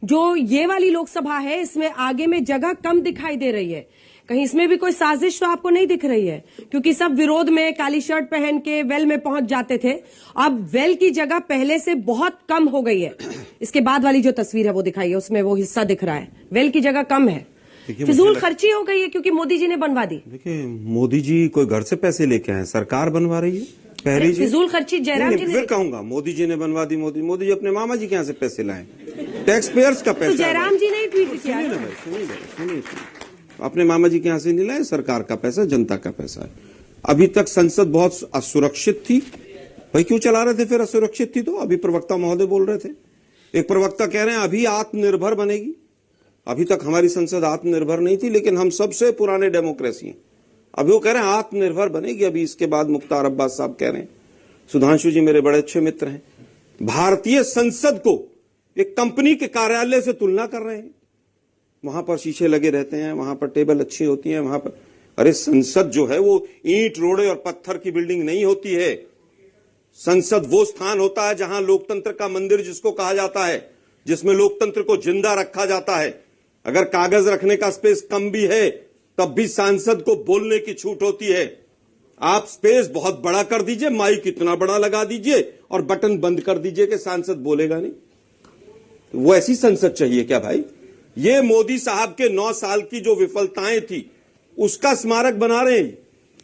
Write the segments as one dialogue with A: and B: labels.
A: जो ये वाली लोकसभा है इसमें आगे में जगह कम दिखाई दे रही है। कहीं इसमें भी कोई साजिश तो आपको नहीं दिख रही है? क्योंकि सब विरोध में काली शर्ट पहन के वेल में पहुंच जाते थे, अब वेल की जगह पहले से बहुत कम हो गई है। इसके बाद वाली जो तस्वीर है वो दिखाई है, उसमें वो हिस्सा दिख रहा है, वेल की जगह कम है। फिजूल खर्ची हो गई है क्योंकि मोदी जी ने बनवा दी।
B: देखिए, मोदी जी कोई घर से पैसे लेके आए, सरकार बनवा रही है। पहली
A: फिजूल खर्ची जयराम जी ने,
B: फिर कहूंगा मोदी जी ने बनवा दी। मोदी जी अपने मामा जी के यहाँ से पैसे लाए, टैक्स पेयर्स का पैसा।
A: तो जयराम जी ने ट्वीट किया।
B: सुनिए, अपने मामा जी के यहाँ से नहीं लाए, सरकार का पैसा, जनता का पैसा है। अभी तक संसद बहुत असुरक्षित थी। भाई क्यों चला रहे थे फिर? असुरक्षित थी तो अभी प्रवक्ता महोदय बोल रहे थे, एक प्रवक्ता कह रहे हैं अभी आत्मनिर्भर बनेगी। अभी तक हमारी संसद आत्मनिर्भर नहीं थी, लेकिन हम सबसे पुराने डेमोक्रेसी हैं। अभी वो कह रहे हैं आत्मनिर्भर बनेगी। अभी इसके बाद मुख्तार अब्बास साहब कह रहे हैं, सुधांशु जी मेरे बड़े अच्छे मित्र हैं, भारतीय संसद को एक कंपनी के कार्यालय से तुलना कर रहे हैं। वहां पर शीशे लगे रहते हैं, वहां पर टेबल अच्छी होती है, वहां पर। अरे संसद जो है वो ईंट रोड़े और पत्थर की बिल्डिंग नहीं होती है। संसद वो स्थान होता है जहां लोकतंत्र का मंदिर जिसको कहा जाता है, जिसमें लोकतंत्र को जिंदा रखा जाता है। अगर कागज रखने का स्पेस कम भी है तब भी सांसद को बोलने की छूट होती है। आप स्पेस बहुत बड़ा कर दीजिए, माइक इतना बड़ा लगा दीजिए और बटन बंद कर दीजिए कि सांसद बोलेगा नहीं। तो वो ऐसी संसद चाहिए क्या भाई? ये मोदी साहब के 9 साल की जो विफलताएं थी उसका स्मारक बना रहे हैं,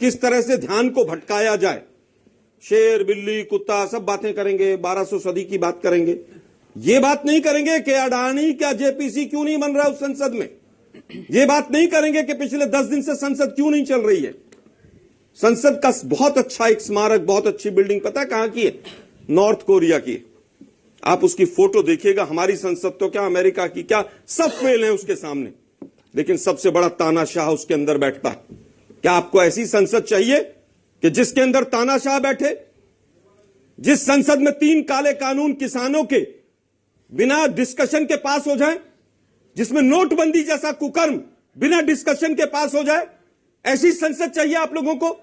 B: किस तरह से ध्यान को भटकाया जाए। शेर, बिल्ली, कुत्ता सब बातें करेंगे, 1200 सदी की बात करेंगे। ये बात नहीं करेंगे कि अडानी क्या जेपीसी क्यों नहीं बन रहा है उस संसद में। ये बात नहीं करेंगे कि पिछले 10 दिन से संसद क्यों नहीं चल रही है। संसद का बहुत अच्छा एक स्मारक, बहुत अच्छी बिल्डिंग, पता है कहां की है? नॉर्थ कोरिया की। आप उसकी फोटो देखिएगा। हमारी संसद तो क्या, अमेरिका की क्या, सब फेल है उसके सामने, लेकिन सबसे बड़ा तानाशाह उसके अंदर बैठता है। क्या आपको ऐसी संसद चाहिए कि जिसके अंदर तानाशाह बैठे? जिस संसद में 3 काले कानून किसानों के बिना डिस्कशन के पास हो जाए, जिसमें नोटबंदी जैसा कुकर्म बिना डिस्कशन के पास हो जाए, ऐसी संसद चाहिए आप लोगों को?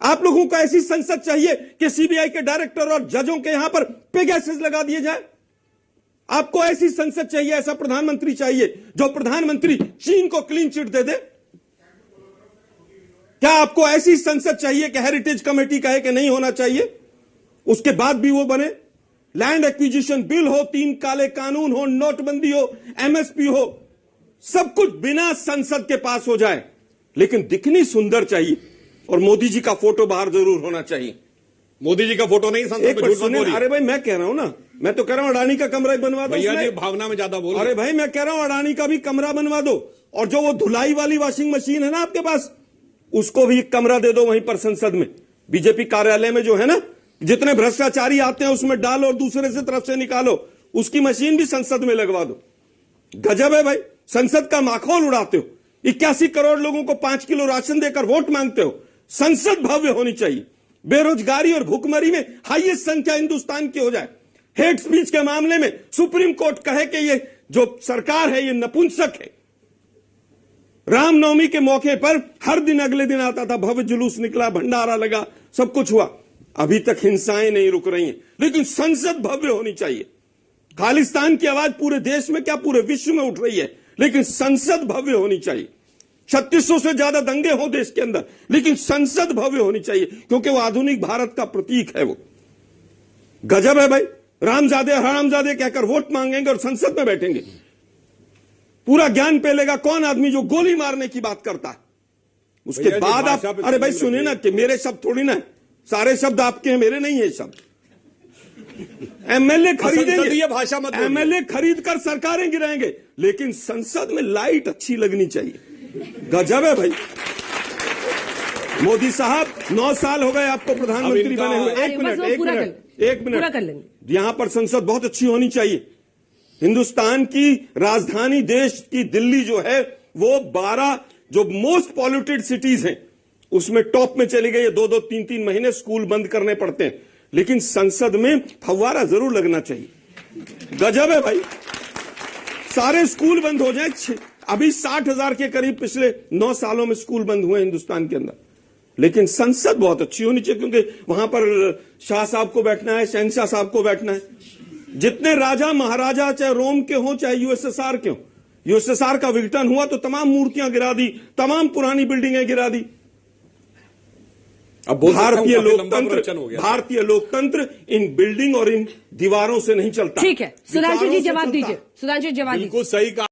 B: आप लोगों को ऐसी संसद चाहिए कि सीबीआई के डायरेक्टर और जजों के यहां पर पेगासस लगा दिए जाए? आपको ऐसी संसद चाहिए, ऐसा प्रधानमंत्री चाहिए जो प्रधानमंत्री चीन को क्लीन चिट दे दे? क्या आपको ऐसी संसद चाहिए कि हेरिटेज कमेटी कहे कि नहीं होना चाहिए, उसके बाद भी वो बने? लैंड एक्विजिशन बिल हो, 3 काले कानून हो, नोटबंदी हो, एमएसपी हो, सब कुछ बिना संसद के पास हो जाए, लेकिन दिखनी सुंदर चाहिए। और मोदी जी का फोटो बाहर जरूर होना चाहिए।
C: मोदी जी का फोटो नहीं संसद में, झूठ मत बोलिए।
B: अरे भाई मैं कह रहा हूं ना, मैं तो कह रहा हूं अडानी का कमरा बनवा दो।
C: भैया जी भावना में ज्यादा बोल।
B: अरे भाई मैं कह रहा हूं अडानी का भी कमरा बनवा दो, और जो वो धुलाई वाली वॉशिंग मशीन है ना आपके पास, उसको भी एक कमरा दे दो वहीं पर संसद में। बीजेपी कार्यालय में जो है ना, जितने भ्रष्टाचारी आते हैं उसमें डालो और दूसरे से तरफ से निकालो, उसकी मशीन भी संसद में लगवा दो। गजब है भाई, संसद का माखौल उड़ाते हो। 81 करोड़ लोगों को 5 किलो राशन देकर वोट मांगते हो। संसद भव्य होनी चाहिए। बेरोजगारी और भूखमरी में हाईएस्ट संख्या हिंदुस्तान की हो जाए। हेट स्पीच के मामले में सुप्रीम कोर्ट कहे कि ये जो सरकार है ये नपुंसक है। रामनवमी के मौके पर हर दिन अगले दिन आता था, भव्य जुलूस निकला, भंडारा लगा, सब कुछ हुआ। अभी तक हिंसाएं नहीं रुक रही हैं, लेकिन संसद भव्य होनी चाहिए। खालिस्तान की आवाज पूरे देश में क्या पूरे विश्व में उठ रही है, लेकिन संसद भव्य होनी चाहिए। 3600 से ज्यादा दंगे हो देश के अंदर, लेकिन संसद भव्य होनी चाहिए, क्योंकि वो आधुनिक भारत का प्रतीक है। वो गजब है भाई, रामजादे हरामजादे कहकर वोट मांगेंगे और संसद में बैठेंगे। पूरा ज्ञान पेलेगा कौन आदमी जो गोली मारने की बात करता है। उसके बाद आप, अरे भाई सुनिए ना, कि मेरे शब्द थोड़ी ना है, सारे शब्द आपके हैं, मेरे नहीं है शब्द। एमएलए खरीदेंगे,
C: भाषा मत,
B: एमएलए खरीद कर सरकारें गिराएंगे, लेकिन संसद में लाइट अच्छी लगनी चाहिए। गजब है भाई। मोदी साहब 9 साल हो गए आपको प्रधानमंत्री बने हुए। एक मिनट, यहां पर संसद बहुत अच्छी होनी चाहिए। हिंदुस्तान की राजधानी देश की दिल्ली जो है वो 12 जो मोस्ट पॉल्यूटेड सिटीज हैं उसमें टॉप में चली गई है। 2-2, 3-3 महीने स्कूल बंद करने पड़ते हैं, लेकिन संसद में फव्वारा जरूर लगना चाहिए। गजब है भाई, सारे स्कूल बंद हो जाए। अभी 60,000 के करीब पिछले 9 सालों में स्कूल बंद हुए हिंदुस्तान के अंदर, लेकिन संसद बहुत अच्छी होनी चाहिए, क्योंकि वहां पर शाह साहब को बैठना है, शहनशाह साहब को बैठना है। जितने राजा महाराजा चाहे रोम के हों चाहे यूएसएसआर के हों, यूएसएसआर का विघटन हुआ तो तमाम मूर्तियां गिरा दी, तमाम पुरानी बिल्डिंगें गिरा दी।
C: अब भारतीय लोकतंत्र इन बिल्डिंग और इन दीवारों से नहीं चलता।
A: ठीक है, सुधांशु जी जवाब दीजिए। सुधांशु जवाब दीजिए।
C: बिल्कुल सही कहा।